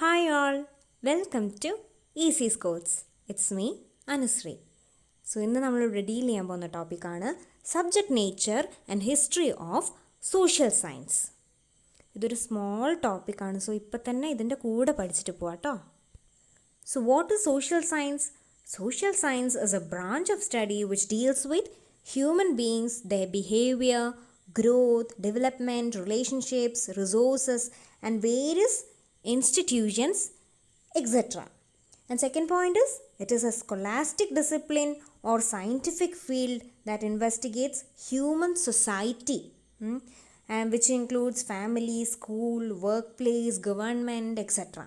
Hi all, welcome to Easy Scores. It's me, Anusri. So ഇന്ന് നമ്മളിവിടെ deal ചെയ്യാൻ പോകുന്ന ടോപ്പിക്കാണ് subject nature and history of social science. ഇതൊരു സ്മോൾ ടോപ്പിക്കാണ്, സോ ഇപ്പം തന്നെ ഇതിൻ്റെ കൂടെ പഠിച്ചിട്ട് പോവാം കേട്ടോ. So what is social science? Social science is a branch of study which deals with human beings, their behavior, growth, development, relationships, resources, and various institutions, etc. And second point is, it is a scholastic discipline or scientific field that investigates human society, and which includes family, school, workplace, government, etc.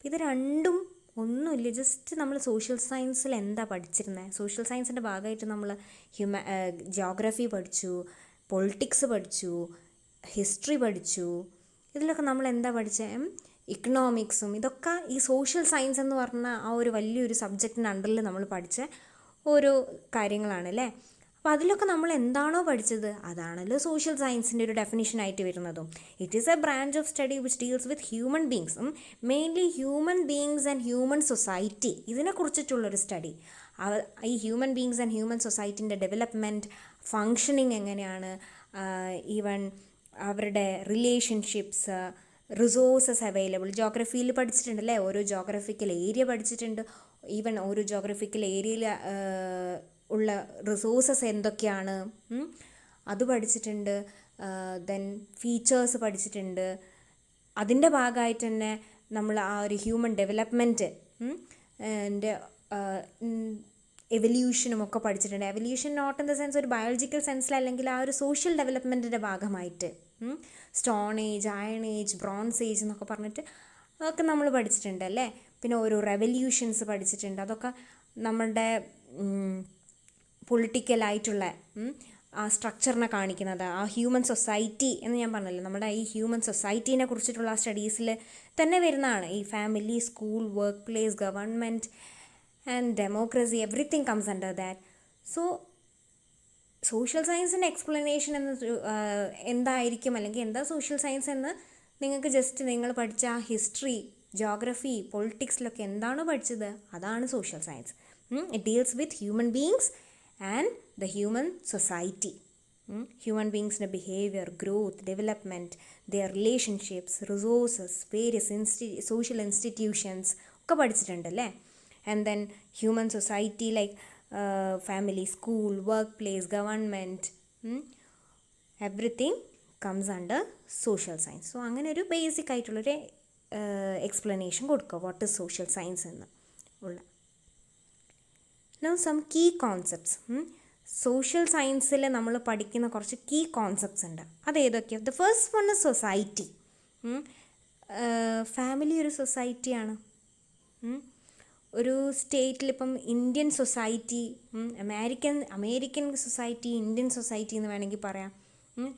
ഇത് രണ്ടും ഒന്നുമില്ല, just നമ്മൾ social സയൻസിൽ എന്താ പഠിച്ചിരുന്നത്? Social സയൻസിൻ്റെ ഭാഗമായിട്ട് നമ്മൾ ജിയോഗ്രഫി പഠിച്ചു, പൊളിറ്റിക്സ് പഠിച്ചു, ഹിസ്റ്ററി പഠിച്ചു. ഇതിലൊക്കെ നമ്മൾ എന്താ പഠിച്ചത്? ഇക്കണോമിക്സും. ഇതൊക്കെ ഈ സോഷ്യൽ സയൻസ് എന്ന് പറഞ്ഞ ആ ഒരു വലിയൊരു സബ്ജക്റ്റിൻ്റെ അണ്ടറിൽ നമ്മൾ പഠിച്ച ഓരോ കാര്യങ്ങളാണ് അല്ലേ. അപ്പോൾ അതിലൊക്കെ നമ്മൾ എന്താണോ പഠിച്ചത് അതാണല്ലോ സോഷ്യൽ സയൻസിൻ്റെ ഒരു ഡെഫിനിഷനായിട്ട് വരുന്നതും. It is a branch of study which deals with human ബീങ്സും, mainly human beings and human society. ഇതിനെക്കുറിച്ചിട്ടുള്ളൊരു സ്റ്റഡി. ഈ ഹ്യൂമൻ ബീങ്സ് ആൻഡ് ഹ്യൂമൻ സൊസൈറ്റീൻ്റെ ഡെവലപ്മെൻറ്റ്, ഫങ്ഷനിങ് എങ്ങനെയാണ്, ഈവൻ അവരുടെ റിലേഷൻഷിപ്സ്, റിസോഴ്സസ് അവൈലബിൾ. ജോഗ്രഫിയിൽ പഠിച്ചിട്ടുണ്ടല്ലേ, ഓരോ ജോഗ്രഫിക്കൽ ഏരിയ പഠിച്ചിട്ടുണ്ട്. ഈവൻ ഓരോ ജോഗ്രഫിക്കൽ ഏരിയയിൽ ഉള്ള റിസോഴ്സസ് എന്തൊക്കെയാണ് അത് പഠിച്ചിട്ടുണ്ട്. ദെൻ ഫീച്ചേഴ്സ് പഠിച്ചിട്ടുണ്ട്. അതിൻ്റെ ഭാഗമായിട്ട് തന്നെ നമ്മൾ ആ ഒരു ഹ്യൂമൻ ഡെവലപ്മെൻറ്റ് എവല്യൂഷനും ഒക്കെ പഠിച്ചിട്ടുണ്ട്. Evolution not in the sense ഒരു ബയോളജിക്കൽ സെൻസിലല്ലെങ്കിൽ ആ ഒരു സോഷ്യൽ ഡെവലപ്മെൻറ്റിൻ്റെ ഭാഗമായിട്ട് stone age, iron age, bronze age എന്നൊക്കെ പറഞ്ഞിട്ട് അതൊക്കെ നമ്മൾ പഠിച്ചിട്ടുണ്ട് അല്ലേ. പിന്നെ ഓരോ റെവല്യൂഷൻസ് പഠിച്ചിട്ടുണ്ട്. അതൊക്കെ നമ്മളുടെ പൊളിറ്റിക്കലായിട്ടുള്ള ആ സ്ട്രക്ചറിനെ കാണിക്കുന്നത്, ആ ഹ്യൂമൻ സൊസൈറ്റി എന്ന് ഞാൻ പറഞ്ഞല്ലോ, നമ്മുടെ ഈ ഹ്യൂമൻ സൊസൈറ്റീനെ കുറിച്ചിട്ടുള്ള ആ സ്റ്റഡീസിൽ തന്നെ വരുന്നതാണ്. ഈ family, school, work place, government and democracy, everything comes under that. So social സയൻസിൻ്റെ എക്സ്പ്ലനേഷൻ എന്ന് എന്തായിരിക്കും, അല്ലെങ്കിൽ എന്താ സോഷ്യൽ സയൻസ് എന്ന് നിങ്ങൾക്ക് ജസ്റ്റ് നിങ്ങൾ പഠിച്ച ആ ഹിസ്റ്ററി, ജോഗ്രഫി, പൊളിറ്റിക്സിലൊക്കെ എന്താണോ പഠിച്ചത് അതാണ് social science. It deals with human beings and the human society. Human ബീങ്സിൻ്റെ behaviour, growth, development, their relationships, resources, various social institutions ഒക്കെ പഠിച്ചിട്ടുണ്ടല്ലേ. And then human society like family, school, workplace, government, everything comes under social science. So അങ്ങനെ ഒരു basic ആയിട്ടുള്ളൊരു explanation കൊടുക്കുക what is social science എന്ന് ഉള്ള. Now some key concepts. Social സയൻസിൽ നമ്മൾ പഠിക്കുന്ന കുറച്ച് കീ കോൺസെപ്റ്റ്സ് ഉണ്ട്. അതേതൊക്കെയാണ്? The first one is society. Family ഒരു സൊസൈറ്റിയാണ്. ഒരു സ്റ്റേറ്റിലിപ്പം Indian society, American society, Indian society എന്ന് വേണമെങ്കിൽ പറയാം.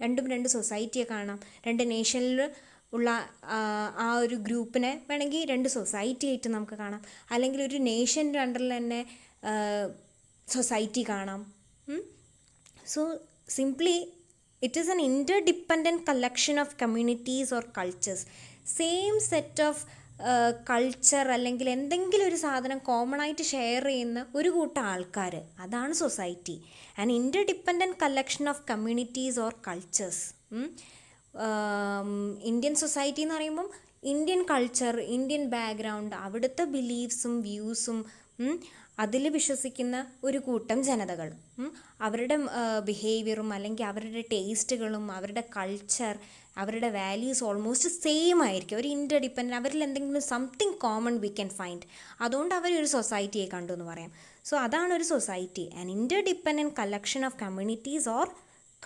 രണ്ടും രണ്ട് സൊസൈറ്റിയെ കാണാം. രണ്ട് നേഷനിൽ ഉള്ള ആ ഒരു ഗ്രൂപ്പിനെ വേണമെങ്കിൽ രണ്ട് സൊസൈറ്റി ആയിട്ട് നമുക്ക് കാണാം. അല്ലെങ്കിൽ ഒരു നേഷൻ്റെ അണ്ടറിൽ തന്നെ സൊസൈറ്റി കാണാം. So simply it is an interdependent collection of communities or cultures. Same set of culture അല്ലെങ്കിൽ എന്തെങ്കിലും ഒരു സാധനം കോമൺ ആയിട്ട് ഷെയർ ചെയ്യുന്ന ഒരു കൂട്ടം ആൾക്കാർ, അതാണ് society. And interdependent collection of communities or cultures. Indian society എന്ന് പറയുമ്പം ഇന്ത്യൻ കൾച്ചർ, ഇന്ത്യൻ ബാക്ക്ഗ്രൗണ്ട്, അവിടുത്തെ ബിലീഫ്സും വ്യൂസും അതിൽ വിശ്വസിക്കുന്ന ഒരു കൂട്ടം ജനതകൾ, അവരുടെ ബിഹേവിയറും അല്ലെങ്കിൽ അവരുടെ ടേസ്റ്റുകളും അവരുടെ കൾച്ചർ, അവരുടെ വാല്യൂസ് ഓൾമോസ്റ്റ് സെയിം ആയിരിക്കും. ഒരു ഇൻ്റർഡിപ്പെൻഡൻറ്റ്, അവരിൽ എന്തെങ്കിലും something common we can find. അതുകൊണ്ട് അവരൊരു സൊസൈറ്റിയെ കണ്ടു എന്ന് പറയാം. സോ അതാണ് ഒരു society. An interdependent collection of communities or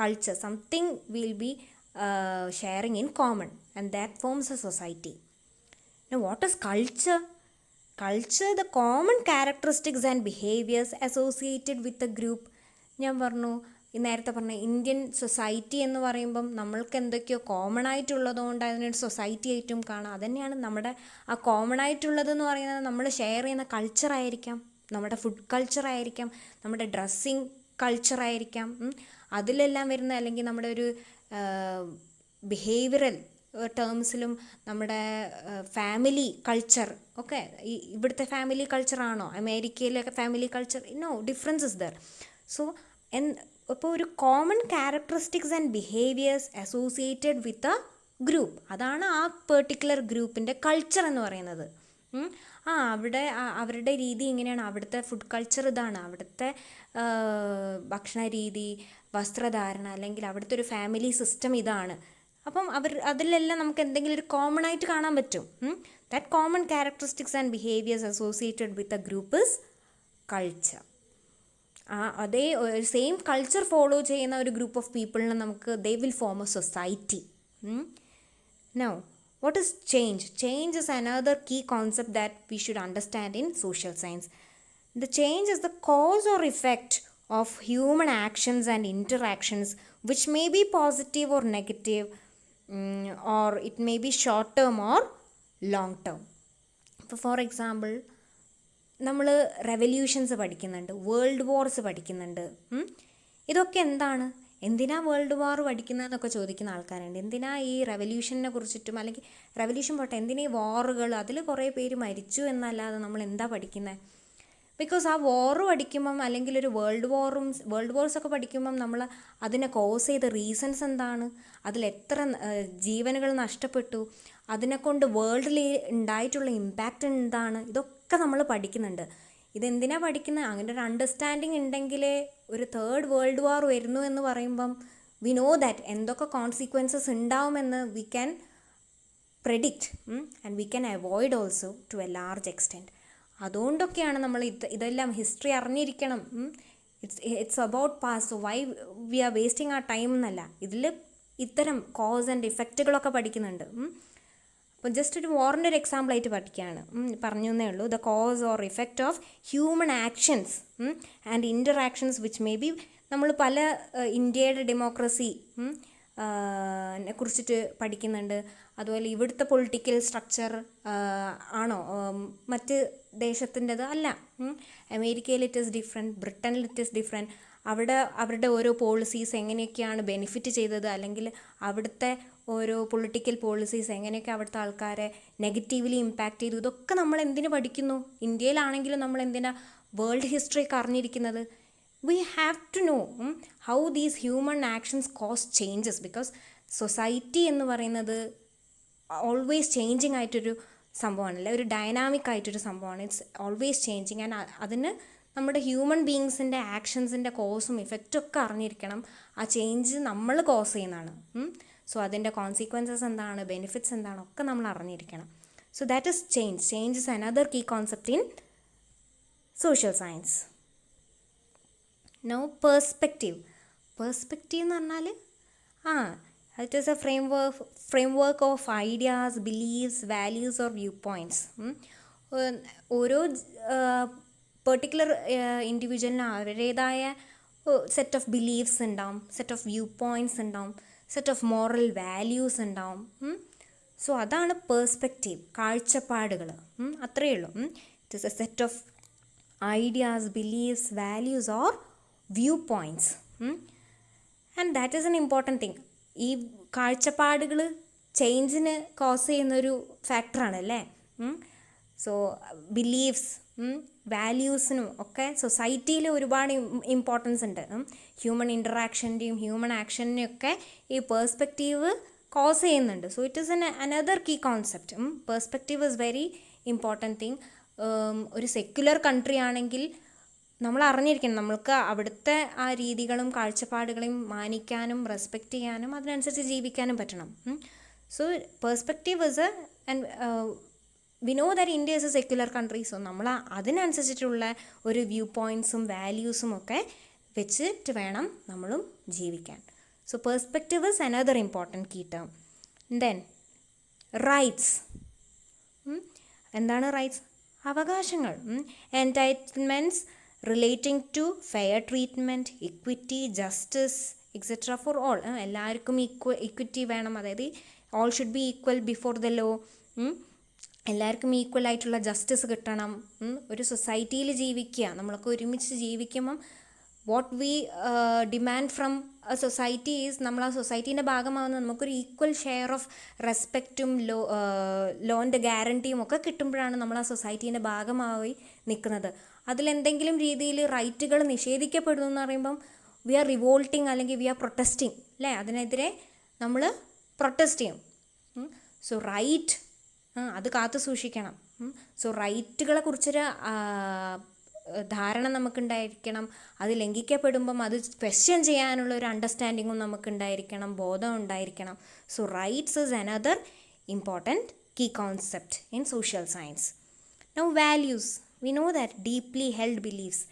culture, something will be sharing in common and that forms a society. What is culture? Culture, the common characteristics and behaviors associated with the group. ഞാൻ പറഞ്ഞു, നേരത്തെ പറഞ്ഞ Indian society എന്ന് പറയുമ്പം നമ്മൾക്ക് എന്തൊക്കെയോ common ആയിട്ടുള്ളതുകൊണ്ട് അതിനൊരു society ആയിട്ടും കാണാം. അതുതന്നെയാണ് നമ്മുടെ ആ കോമൺ ആയിട്ടുള്ളതെന്ന് പറയുന്നത്. നമ്മൾ ഷെയർ ചെയ്യുന്ന കൾച്ചറായിരിക്കാം, നമ്മുടെ ഫുഡ് കൾച്ചറായിരിക്കാം, നമ്മുടെ ഡ്രസ്സിങ് കൾച്ചറായിരിക്കാം. അതിലെല്ലാം വരുന്ന, അല്ലെങ്കിൽ നമ്മുടെ ഒരു ബിഹേവിയറൽ ടേംസിലും നമ്മുടെ ഫാമിലി കൾച്ചർ ഒക്കെ ഇവിടുത്തെ ഫാമിലി കൾച്ചറാണോ അമേരിക്കയിലൊക്കെ family culture? No, difference is there. So ഇപ്പോൾ ഒരു common characteristics and behaviours associated with a group, അതാണ് ആ പെർട്ടിക്കുലർ ഗ്രൂപ്പിൻ്റെ കൾച്ചർ എന്ന് പറയുന്നത്. അവിടെ അവരുടെ രീതി ഇങ്ങനെയാണ്, അവിടുത്തെ ഫുഡ് കൾച്ചർ ഇതാണ്, അവിടുത്തെ ഭക്ഷണ രീതി, വസ്ത്രധാരണ, അല്ലെങ്കിൽ അവിടുത്തെ ഒരു ഫാമിലി സിസ്റ്റം ഇതാണ്. അപ്പം അതിലെല്ലാം നമുക്ക് എന്തെങ്കിലും ഒരു കോമൺ ആയിട്ട് കാണാൻ പറ്റും. That common characteristics and behaviours associated with a group is culture. അതേ സെയിം കൾച്ചർ ഫോളോ ചെയ്യുന്ന ഒരു ഗ്രൂപ്പ് ഓഫ് പീപ്പിളിനെ നമുക്ക് they will form A society. Now what is change? Change is another key concept that we should understand in social science. The change is the cause or effect of human actions and interactions which may be positive or negative, or it may be short term or long term. For example, നമ്മൾ revolutions പഠിക്കുന്നുണ്ട്, world wars പഠിക്കുന്നുണ്ട്. ഇതൊക്കെ എന്താണ്, എന്തിനാ world war പഠിക്കുന്നതെന്നൊക്കെ ചോദിക്കുന്ന ആൾക്കാരുണ്ട്. എന്തിനാ ഈ റെവല്യൂഷനെ കുറിച്ചിട്ടും, അല്ലെങ്കിൽ റെവല്യൂഷൻ പോട്ടെ, എന്തിനാ ഈ വാറുകൾ, അതിൽ കുറേ പേര് മരിച്ചു എന്നല്ലാതെ നമ്മൾ എന്താ പഠിക്കുന്നത്? ബിക്കോസ് ആ വാറ് പഠിക്കുമ്പം, അല്ലെങ്കിൽ ഒരു വേൾഡ് വാർസൊക്കെ പഠിക്കുമ്പം നമ്മൾ അതിനെ കോസ് ചെയ്ത റീസൺസ് എന്താണ്, അതിലെത്ര ജീവനുകൾ നഷ്ടപ്പെട്ടു, അതിനെക്കൊണ്ട് വേൾഡിൽ ഉണ്ടായിട്ടുള്ള ഇമ്പാക്റ്റ് എന്താണ്, ഇതൊക്കെ നമ്മൾ പഠിക്കുന്നുണ്ട്. ഇതെന്തിനാ പഠിക്കുന്നത്? അങ്ങനെ ഒരു അണ്ടർസ്റ്റാൻഡിങ് ഉണ്ടെങ്കിലേ ഒരു തേർഡ് വേൾഡ് വാർ വരുന്നു എന്ന് പറയുമ്പം വി നോ ദാറ്റ് എന്തൊക്കെ കോൺസിക്വൻസസ് ഉണ്ടാവുമെന്ന് we can predict and we can avoid also to a large extent. അതുകൊണ്ടൊക്കെയാണ് നമ്മൾ ഇതെല്ലാം ഹിസ്റ്ററി അറിഞ്ഞിരിക്കണം. It's about past. So why we are wasting ആ ടൈം എന്നല്ല, ഇതിൽ ഇത്തരം കോസ് ആൻഡ് ഇഫക്റ്റുകളൊക്കെ പഠിക്കുന്നുണ്ട്. അപ്പോൾ ജസ്റ്റ് ഒരു വാറിൻ്റെ ഒരു എക്സാമ്പിളായിട്ട് പറഞ്ഞു എന്നേ ഉള്ളൂ. The cause or effect of human actions and interactions which may be, നമ്മൾ പല ഇന്ത്യയുടെ ഡെമോക്രസി കുറിച്ചിട്ട് പഠിക്കുന്നുണ്ട്. അതുപോലെ ഇവിടുത്തെ പൊളിറ്റിക്കൽ സ്ട്രക്ചർ ആണോ മറ്റ് ദേശത്തിൻ്റെത്? അല്ല. അമേരിക്കയിൽ ഇറ്റ് ഈസ് ഡിഫറെൻറ്റ്, ബ്രിട്ടനിൽ ഇറ്റ് ഈസ് ഡിഫറെൻറ്റ്. അവരുടെ ഓരോ പോളിസീസ് എങ്ങനെയൊക്കെയാണ് ബെനിഫിറ്റ് ചെയ്തത്, അല്ലെങ്കിൽ അവിടുത്തെ ഓരോ പൊളിറ്റിക്കൽ പോളിസീസ് എങ്ങനെയൊക്കെ അവിടുത്തെ ആൾക്കാരെ നെഗറ്റീവ്ലി ഇമ്പാക്റ്റ് ചെയ്തു, ഇതൊക്കെ നമ്മൾ എന്തിനു പഠിക്കുന്നു? ഇന്ത്യയിലാണെങ്കിലും നമ്മൾ എന്തിനാ വേൾഡ് ഹിസ്റ്ററി ഒക്കെ അറിഞ്ഞിരിക്കുന്നത്? we have to know how these human actions cause changes, because society എന്ന് പറയുന്നത് ഓൾവേസ് ചേഞ്ചിങ് ആയിട്ടൊരു സംഭവമാണല്ലേ, ഒരു ഡൈനാമിക് ആയിട്ടൊരു സംഭവമാണ്. It's always changing. ആൻഡ് അതിന് നമ്മുടെ ഹ്യൂമൻ ബീങ്സിൻ്റെ ആക്ഷൻസിൻ്റെ കോസും ഇഫക്റ്റും ഒക്കെ അറിഞ്ഞിരിക്കണം. ആ ചേഞ്ച് നമ്മൾ കോസ് ചെയ്യുന്നതാണ്. സോ അതിൻ്റെ കോൺസിക്വൻസസ് എന്താണ്, ബെനിഫിറ്റ്സ് എന്താണ്, ഒക്കെ നമ്മൾ അറിഞ്ഞിരിക്കണം. So that is change. Change is another key concept in social science. Now perspective എന്ന് പറഞ്ഞാൽ it is a framework of ideas, beliefs, values or view points. ഓരോ പെർട്ടിക്കുലർ ഇൻഡിവിജ്വലിന് അവരുടേതായ സെറ്റ് ഓഫ് ബിലീവ്സ് ഉണ്ടാവും, സെറ്റ് ഓഫ് വ്യൂ പോയിൻറ്റ്സ് ഉണ്ടാവും, set of moral values ഉണ്ടാവും. So അതാണ് perspective, കാഴ്ചപ്പാടുകൾ. അത്രയേ ഉള്ളൂ. It is a set of ideas, beliefs, values or view points. And that is an important thing. ഈ കാഴ്ചപ്പാടുകൾ ചേഞ്ചിന് കോസ് ചെയ്യുന്നൊരു ഫാക്ടറാണ് അല്ലേ. സോ ബിലീവ്സ്, വാല്യൂസിനും ഒക്കെ സൊസൈറ്റിയിൽ ഒരുപാട് ഇമ്പോർട്ടൻസ് ഉണ്ട്. ഹ്യൂമൻ ഇൻറ്ററാക്ഷൻ്റെയും ഹ്യൂമൻ ആക്ഷനെയൊക്കെ ഈ പേഴ്സ്പെക്റ്റീവ് കോസ് ചെയ്യുന്നുണ്ട്. So it is another key concept. Perspective is very important thing. ഒരു സെക്യുലർ കൺട്രി ആണെങ്കിൽ നമ്മൾ അറിഞ്ഞിരിക്കണം, നമ്മൾക്ക് അവിടുത്തെ ആ രീതികളും കാഴ്ചപ്പാടുകളെയും മാനിക്കാനും റെസ്പെക്റ്റ് ചെയ്യാനും അതിനനുസരിച്ച് ജീവിക്കാനും പറ്റണം. So perspective is V know that India is A secular country. So നമ്മൾ അതിനനുസരിച്ചിട്ടുള്ള ഒരു വ്യൂ പോയിൻറ്റ്സും വാല്യൂസും ഒക്കെ വെച്ചിട്ട് വേണം നമ്മളും ജീവിക്കാൻ. So perspective is another important key term. Then rights. എന്താണ് റൈറ്റ്സ്? അവകാശങ്ങൾ. Entitlements relating to fair treatment, equity, justice etcetera for all. എല്ലാവർക്കും ഇക്വിറ്റി വേണം, അതായത് all should be equal before the law. എല്ലാവർക്കും ഈക്വൽ ആയിട്ടുള്ള ജസ്റ്റിസ് കിട്ടണം. ഒരു സൊസൈറ്റിയിൽ ജീവിക്കുക, നമ്മളൊക്കെ ഒരുമിച്ച് ജീവിക്കുമ്പം what we demand from society is, നമ്മൾ ആ സൊസൈറ്റീൻ്റെ ഭാഗമാകുന്ന നമുക്കൊരു ഈക്വൽ ഷെയർ ഓഫ് റെസ്പെക്റ്റും ലോൻ്റെ ഗ്യാരണ്ടിയും ഒക്കെ കിട്ടുമ്പോഴാണ് നമ്മൾ ആ സൊസൈറ്റീൻ്റെ ഭാഗമായി നിൽക്കുന്നത്. അതിലെന്തെങ്കിലും രീതിയിൽ റൈറ്റുകൾ നിഷേധിക്കപ്പെടുന്നു എന്ന് പറയുമ്പം വി ആർ റിവോൾട്ടിങ് അല്ലെങ്കിൽ വി ആർ പ്രൊട്ടസ്റ്റിങ് അല്ലേ, അതിനെതിരെ നമ്മൾ പ്രൊട്ടസ്റ്റ് ചെയ്യും. സോ റൈറ്റ് അത് കാത്തു സൂക്ഷിക്കണം. സോ റൈറ്റുകളെ കുറിച്ചൊരു ധാരണ നമുക്കുണ്ടായിരിക്കണം. അത് ലംഘിക്കപ്പെടുമ്പം അത് ക്വസ്റ്റ്യൻ ചെയ്യാനുള്ള ഒരു അണ്ടർസ്റ്റാൻഡിങ്ങും നമുക്കുണ്ടായിരിക്കണം, ബോധം ഉണ്ടായിരിക്കണം. So rights is another important key concept in social science. Now values, we know that deeply held beliefs.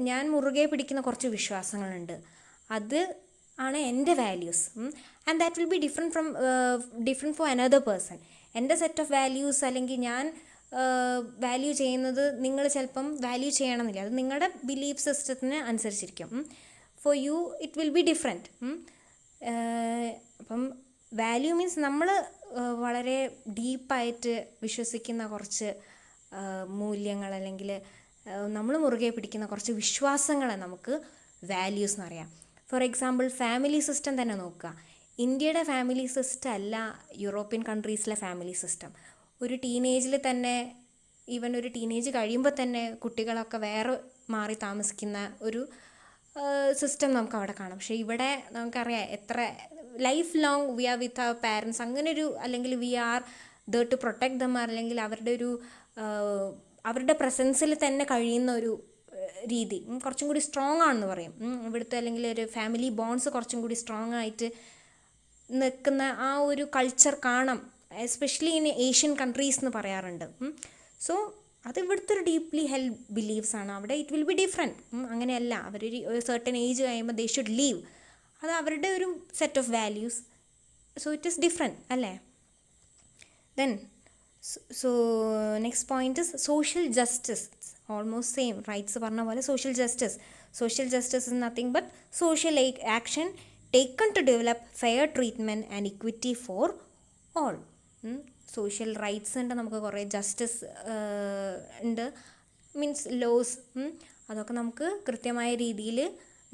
ഞാൻ മുറുകെ പിടിക്കുന്ന കുറച്ച് വിശ്വാസങ്ങളുണ്ട്, അത് ആണ് എൻ്റെ values. And that will be different for another person. എൻ്റെ സെറ്റ് ഓഫ് വാല്യൂസ് അല്ലെങ്കിൽ ഞാൻ വാല്യൂ ചെയ്യുന്നത് നിങ്ങൾ ചിലപ്പം വാല്യൂ ചെയ്യണമെന്നില്ല, അത് നിങ്ങളുടെ ബിലീഫ് സിസ്റ്റത്തിന് അനുസരിച്ചിരിക്കും. For you it will be different. അപ്പം വാല്യൂ മീൻസ് നമ്മൾ വളരെ ഡീപ്പായിട്ട് വിശ്വസിക്കുന്ന കുറച്ച് മൂല്യങ്ങൾ അല്ലെങ്കിൽ നമ്മൾ മുറുകെ പിടിക്കുന്ന കുറച്ച് വിശ്വാസങ്ങളെ നമുക്ക് വാല്യൂസ് എന്നറിയാം. ഫോർ എക്സാമ്പിൾ ഫാമിലി സിസ്റ്റം തന്നെ നോക്കുക. ഇന്ത്യയുടെ ഫാമിലി സിസ്റ്റം അല്ല യൂറോപ്യൻ കൺട്രീസിലെ ഫാമിലി സിസ്റ്റം. ഒരു ടീനേജിൽ തന്നെ, ഈവൻ ഒരു ടീനേജ് കഴിയുമ്പോൾ തന്നെ കുട്ടികളൊക്കെ വേറെ മാറി താമസിക്കുന്ന ഒരു സിസ്റ്റം നമുക്ക് അവിടെ കാണാം. പക്ഷേ ഇവിടെ നമുക്കറിയാം എത്ര life long we are with our parents, അങ്ങനൊരു അല്ലെങ്കിൽ we are there to protect them, അല്ലെങ്കിൽ അവരുടെ പ്രസൻസിൽ തന്നെ കഴിയുന്ന ഒരു രീതി കുറച്ചും കൂടി സ്ട്രോങ് ആണെന്ന് പറയും ഇവിടുത്തെ. അല്ലെങ്കിൽ ഒരു ഫാമിലി ബോണ്ട്സ് കുറച്ചും കൂടി സ്ട്രോങ് ആയിട്ട് നിൽക്കുന്ന ആ ഒരു കൾച്ചർ കാണാം, എസ്പെഷ്യലി ഇൻ ഏഷ്യൻ കൺട്രീസ് എന്ന് പറയാറുണ്ട്. സോ അത് ഇവിടുത്തെ ഒരു ഡീപ്ലി ഹെൽഡ് ബിലീവ്സ് ആണ്. അവിടെ ഇറ്റ് വിൽ ബി ഡിഫറെൻറ്റ്. അങ്ങനെയല്ല, അവരൊരു സർട്ടൻ ഏജ് കഴിയുമ്പോൾ ദേ ഷുഡ് ലീവ്, അത് അവരുടെ ഒരു set of values. So it is different അല്ലേ. Then so next point is social justice. Almost same, rights പറഞ്ഞ പോലെ social justice. Social justice is nothing but social action taken to develop fair treatment and equity for all. Social rights ഉണ്ട്, നമുക്ക് കുറേ justice ഉണ്ട്, means loss. അതൊക്കെ നമുക്ക് കൃത്യമായ രീതിയിൽ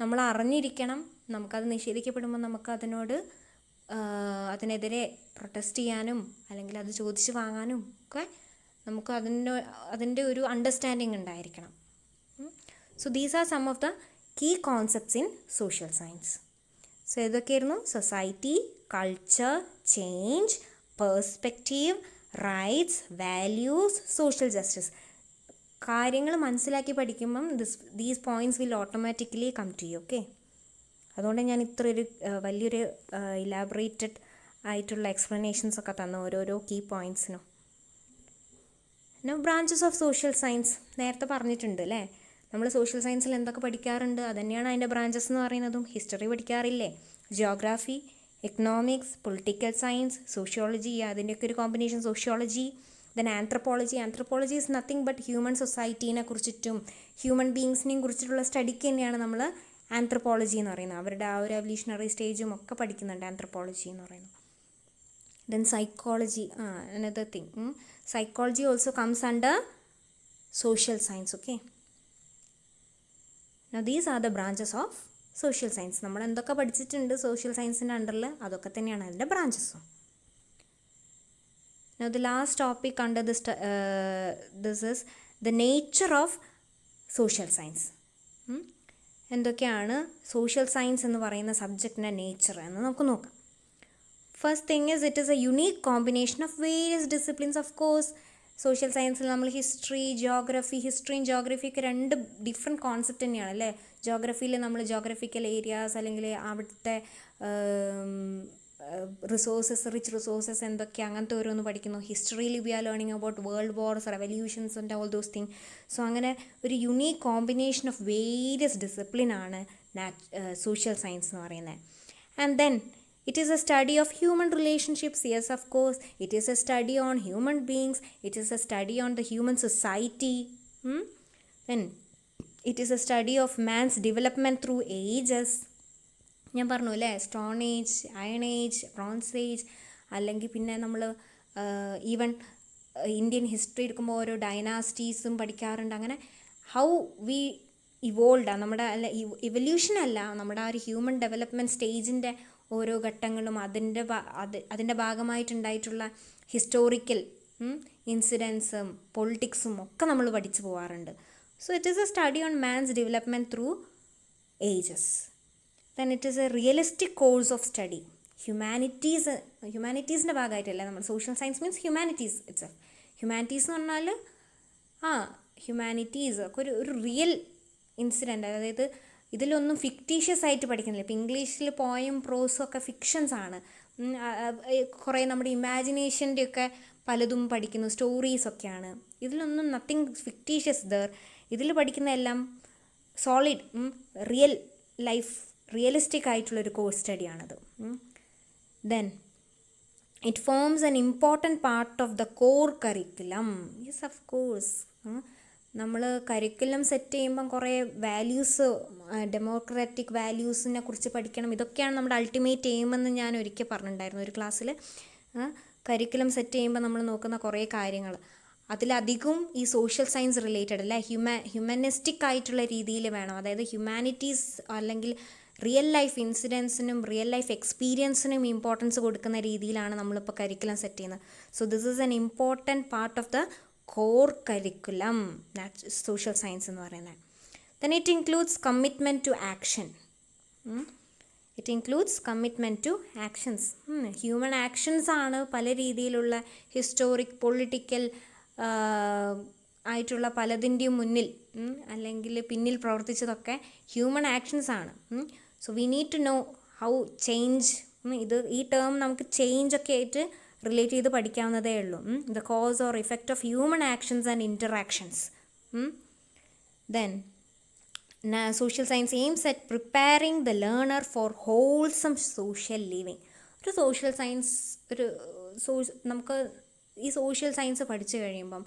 നമ്മൾ അറിഞ്ഞിരിക്കണം. നമുക്കത് നിഷേധിക്കപ്പെടുമ്പോൾ നമുക്ക് അതിനെതിരെ പ്രൊട്ടസ്റ്റ് ചെയ്യാനും അല്ലെങ്കിൽ അത് ചോദിച്ച് വാങ്ങാനും ഒക്കെ നമുക്ക് അതിൻ്റെ ഒരു അണ്ടർസ്റ്റാൻഡിങ് ഉണ്ടായിരിക്കണം. So these are some of the key concepts in social science. So ഇതൊക്കെയായിരുന്നു society, culture, change, perspective, rights, values, social justice. കാര്യങ്ങൾ മനസ്സിലാക്കി പഠിക്കുമ്പം these points will automatically come to you. Okay, അതുകൊണ്ട് ഞാൻ ഇത്രയൊരു വലിയൊരു ഇലാബറേറ്റഡ് ആയിട്ടുള്ള എക്സ്പ്ലനേഷൻസ് ഒക്കെ തന്നു ഓരോരോ കീ പോയിൻറ്റ്സിനും. ബ്രാഞ്ചസ് ഓഫ് സോഷ്യൽ സയൻസ് നേരത്തെ പറഞ്ഞിട്ടുണ്ട് അല്ലേ. നമ്മൾ സോഷ്യൽ സയൻസിൽ എന്തൊക്കെ പഠിക്കാറുണ്ട്, അതുതന്നെയാണ് അതിൻ്റെ ബ്രാഞ്ചസ് എന്ന് പറയുന്നതും. ഹിസ്റ്ററി പഠിക്കാറില്ലേ, geography, economics, political science, sociology, അതിൻ്റെയൊക്കെ ഒരു combination sociology. Then anthropology. Anthropology is nothing but human സൊസൈറ്റീനെ കുറിച്ചിട്ടും ഹ്യൂമൻ ബീങ്സിനെയും കുറിച്ചിട്ടുള്ള സ്റ്റഡിക്ക് തന്നെയാണ് നമ്മൾ ആന്ത്രപ്പോളജി എന്ന് പറയുന്നത്. അവരുടെ ആ ഒരു എവല്യൂഷണറി സ്റ്റേജും ഒക്കെ പഠിക്കുന്നുണ്ട് ആന്ത്രപ്പോളജി എന്ന് പറയുന്നത്. Then psychology, another thing. Psychology also comes under social science. Okay, now these are the branches of social science. നമ്മൾ എന്തൊക്കെ പഠിച്ചിട്ടുണ്ട് സോഷ്യൽ സയൻസിൻ്റെ അണ്ടറിൽ, അതൊക്കെ തന്നെയാണ് അതിൻ്റെ ബ്രാഞ്ചസും. Now the last topic under this is the nature of social science. എന്തൊക്കെയാണ് സോഷ്യൽ സയൻസ് എന്ന് പറയുന്ന സബ്ജക്റ്റിൻ്റെ നേച്ചർ എന്ന് നമുക്ക് നോക്കാം. First thing is it is a unique combination of various disciplines. Of course social സയൻസിൽ നമ്മൾ ഹിസ്റ്ററിയും ജോഗ്രഫിയൊക്കെ രണ്ട് ഡിഫറെൻറ്റ് കോൺസെപ്റ്റ് തന്നെയാണ് അല്ലേ. ജോഗ്രഫിയിൽ നമ്മൾ ജോഗ്രഫിക്കൽ ഏരിയാസ് അല്ലെങ്കിൽ അവിടുത്തെ റിച്ച് റിസോഴ്സസ് എന്തൊക്കെ അങ്ങനത്തെ ഓരോന്ന് പഠിക്കുന്നു. ഹിസ്റ്ററിയിൽ we are learning about world wars, revolutions and all those thing. So അങ്ങനെ ഒരു യുണീക്ക് കോമ്പിനേഷൻ ഓഫ് വേരിയസ് ഡിസിപ്ലിനാണ് സോഷ്യൽ സയൻസ് എന്ന് പറയുന്നത്. And then it is a study of human relationships. Yes, of course, it is a study on human beings. It is a study on the human society. Then it is a study of man's development through ages. ഞാൻ പറഞ്ഞു അല്ലേ, stone age, iron age, bronze age, അല്ലെങ്കിൽ പിന്നെ നമ്മൾ even Indian history എടുക്കുമ്പോൾ ഓരോ ഡൈനാസ്റ്റീസും പഠിക്കാറുണ്ട്. അങ്ങനെ ഹൗ വി ഇവോൾവ് നമ്മുടെ അല്ല ഇവല്യൂഷൻ അല്ല, നമ്മുടെ ആ ഒരു ഹ്യൂമൻ ഡെവലപ്മെൻറ്റ് സ്റ്റേജിൻ്റെ ഓരോ ഘട്ടങ്ങളും അതിൻ്റെ ഭാഗമായിട്ടുണ്ടായിട്ടുള്ള ഹിസ്റ്റോറിക്കൽ ഇൻസിഡൻസും പൊളിറ്റിക്സും ഒക്കെ നമ്മൾ പഠിച്ചു പോകാറുണ്ട്. So it is a study on man's development through ages. Then it is a realistic course of study. ഹ്യൂമാനിറ്റീസിൻ്റെ ഭാഗമായിട്ടല്ല നമ്മൾ. Social science means humanities it's. Humanities എന്ന് പറഞ്ഞാൽ ഹ്യൂമാനിറ്റീസ് ഒക്കെ ഒരു റിയൽ ഇൻസിഡൻറ്റ്, അതായത് ഇതിലൊന്നും ഫിക്റ്റീഷ്യസ് ആയിട്ട് പഠിക്കുന്നില്ല. ഇപ്പോൾ ഇംഗ്ലീഷിൽ പോയം പ്രോസും ഒക്കെ ഫിക്ഷൻസ് ആണ്. കുറേ നമ്മുടെ ഇമാജിനേഷൻ്റെ ഒക്കെ പലതും പഠിക്കുന്നു, സ്റ്റോറീസൊക്കെയാണ്. ഇതിലൊന്നും നത്തിങ് ഫിക്റ്റീഷ്യസ് ദർ. ഇതിൽ പഠിക്കുന്ന എല്ലാം സോളിഡ് റിയലിസ്റ്റിക് ആയിട്ടുള്ളൊരു കോഴ്സ് സ്റ്റഡിയാണത്. Then it forms an important part of the core curriculum. Yes, of course. നമ്മൾ കരിക്കുലം സെറ്റ് ചെയ്യുമ്പം കുറേ വാല്യൂസ്, ഡെമോക്രാറ്റിക് വാല്യൂസിനെ കുറിച്ച് പഠിക്കണം. ഇതൊക്കെയാണ് നമ്മുടെ അൾട്ടിമേറ്റ് എയിമെന്ന് ഞാൻ ഒരിക്കൽ പറഞ്ഞിട്ടുണ്ടായിരുന്നു ഒരു ക്ലാസ്സിൽ. കരിക്കുലം സെറ്റ് ചെയ്യുമ്പോൾ നമ്മൾ നോക്കുന്ന കുറേ കാര്യങ്ങൾ, അതിലധികവും ഈ സോഷ്യൽ സയൻസ് റിലേറ്റഡ് അല്ല, ഹ്യൂമനിസ്റ്റിക് ആയിട്ടുള്ള രീതിയിൽ വേണം. അതായത് ഹ്യൂമാനിറ്റീസ് അല്ലെങ്കിൽ റിയൽ ലൈഫ് ഇൻസിഡൻസിനും റിയൽ ലൈഫ് എക്സ്പീരിയൻസിനും ഇമ്പോർട്ടൻസ് കൊടുക്കുന്ന രീതിയിലാണ് നമ്മളിപ്പോൾ കരിക്കുലം സെറ്റ് ചെയ്യുന്നത്. So this is an important part of the core curriculum social science എന്ന് പറയുന്നത്. Then it includes commitment to action. It includes commitment to actions. Human actions ആണ് പല രീതിയിലുള്ള ഹിസ്റ്റോറിക്, പൊളിറ്റിക്കൽ ആയിട്ടുള്ള പലതിൻ്റെയും മുന്നിൽ അല്ലെങ്കിൽ പിന്നിൽ പ്രവർത്തിച്ചതൊക്കെ ഹ്യൂമൻ ആക്ഷൻസ് ആണ്. So we need to know how change. ഈ ടേം നമുക്ക് ചേഞ്ച് ഒക്കെ ആയിട്ട് റിലേറ്റ് ചെയ്ത് പഠിക്കാവുന്നതേ ഉള്ളൂ. The cause or effect of human actions and interactions. Then social science aims at preparing the learner for wholesome social living. ഒരു social science നമുക്ക് ഈ സോഷ്യൽ സയൻസ് പഠിച്ചു കഴിയുമ്പം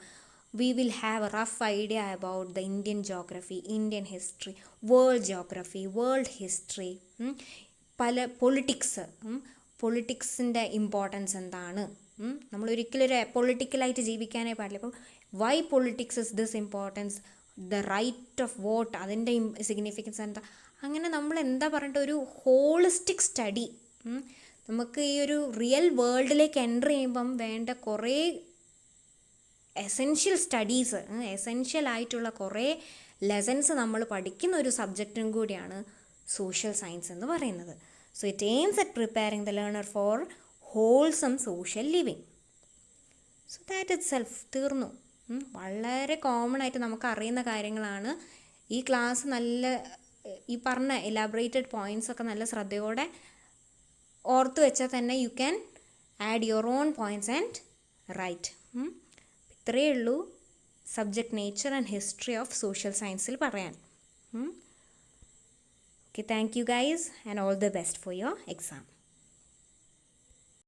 we will have a rough idea about the Indian geography, Indian history, world geography, world history, പല പൊളിറ്റിക്സിൻ്റെ importance എന്താണ്. നമ്മൾ ഒരിക്കലും ഒരു പൊളിറ്റിക്കലായിട്ട് ജീവിക്കാനേ പാടില്ല. അപ്പം why politics is this importance, the right of vote, അതിൻ്റെ സിഗ്നിഫിക്കൻസ് എന്താ, അങ്ങനെ നമ്മൾ എന്താ പറഞ്ഞിട്ട് ഒരു ഹോളിസ്റ്റിക് സ്റ്റഡി. നമുക്ക് ഈ ഒരു റിയൽ വേൾഡിലേക്ക് എൻ്റർ ചെയ്യുമ്പം വേണ്ട കുറേ എസെൻഷ്യൽ സ്റ്റഡീസ്, എസെൻഷ്യൽ ആയിട്ടുള്ള കുറേ ലെസൺസ് നമ്മൾ പഠിക്കുന്ന ഒരു സബ്ജക്റ്റും കൂടിയാണ് സോഷ്യൽ സയൻസ് എന്ന് പറയുന്നത്. So it aims at preparing the learner for wholesome social living. So that itself തീർന്നു. വളരെ കോമൺ ആയിട്ട് നമുക്ക് അറിയുന്ന കാര്യങ്ങളാണ്. ഈ ക്ലാസ് ഈ പറഞ്ഞ എലാബറേറ്റഡ് പോയിൻറ്റ്സ് ഒക്കെ നല്ല ശ്രദ്ധയോടെ ഓർത്ത് വെച്ചാൽ തന്നെ you can add your own points and write. ഇത്രയേ ഉള്ളൂ subject nature and history of social സയൻസിൽ പറയാൻ. Okay, thank you guys and all the best for your exam.